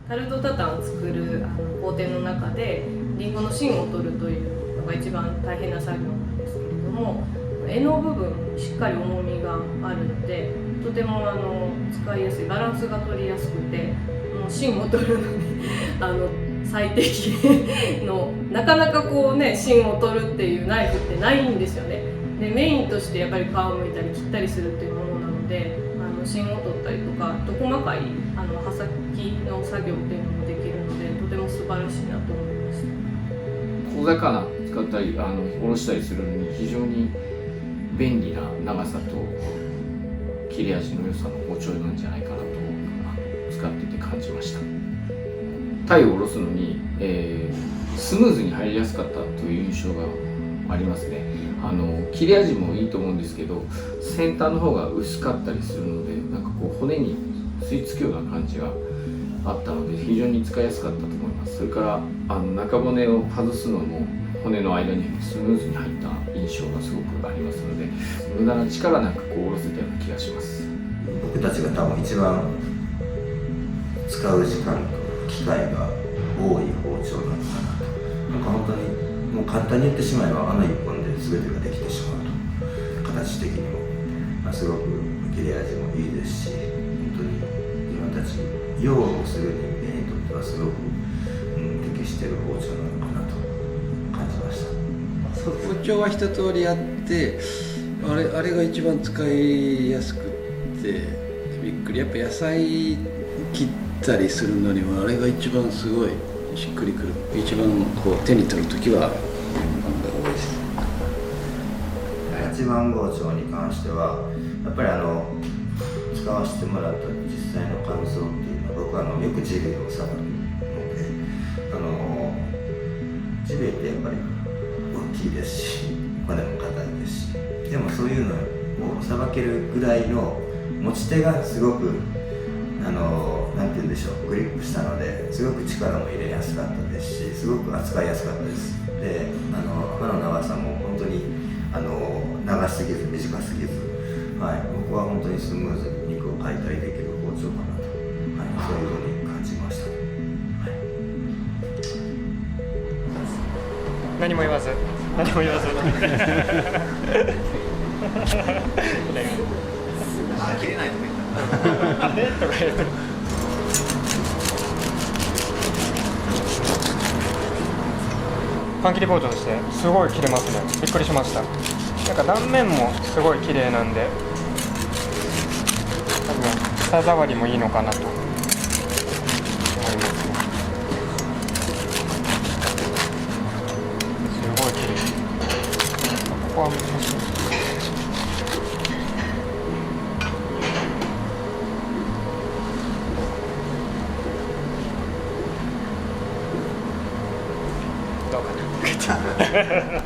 タルトタタンを作る工程の中でりんごの芯を取るというのが一番大変な作業なんですけれども、柄の部分にしっかり重みがあるのでとても使いやすい、バランスが取りやすくて、もう芯を取るのに最適の、なかなかこうね芯を取るっていうナイフってないんですよね。でメインとしてやっぱり皮を剥いたり切ったりするっていうものなので、芯を取ったりとか細かい刃先の作業っていうのもできるのでとても素晴らしいなと思いました。小魚使ったりおろしたりするのに非常に便利な長さと切れ味の良さの包丁なんじゃないかなと使ってて感じました。鯛をおろすのに、スムーズに入りやすかったという印象がありますね。切れ味もいいと思うんですけど先端の方が薄かったりするのでなんかこう骨に吸い付くような感じがあったので非常に使いやすかったと思います。それから中骨を外すのも骨の間にスムーズに入った印象がすごくありますので無駄な力なくこう下ろせたような気がします。僕たちが多分一番使う時間と機会が多い包丁なのかなと。なんか本当にもう簡単に言ってしまえば一本で全てができてしまうと、形的にも、すごく切れ味もいいですし、本当に今たち用をする人間にとってはすごく、適している包丁なのかなと感じました。包丁は一通りあってあれが一番使いやすくってびっくり。やっぱ野菜切ったりするのにはあれが一番すごいしっくりくる。一番こう手に取るときは多いです。8番包丁に関してはやっぱり使わせてもらった実際の感想っていうのは僕はよくジビエをさばくのでジビエってやっぱり大きいですし骨も硬いですし、でもそういうのをさばけるぐらいの持ち手がすごくなんて言うんでしょう、グリップしたのですごく力も入れやすかったですしすごく扱いやすかったです。で刃の長さも本当に長すぎず短すぎず、僕は本当にスムーズに肉を解体できる包丁かなと、そういうふうに感じました。何も言わず切れないとか言ったあれとか言うとパン切り包丁としてすごい切れますね。びっくりしました。なんか断面もすごい綺麗なんで多分舌触りもいいのかなと思いますね。すごい綺麗。ここは難しい。どうかな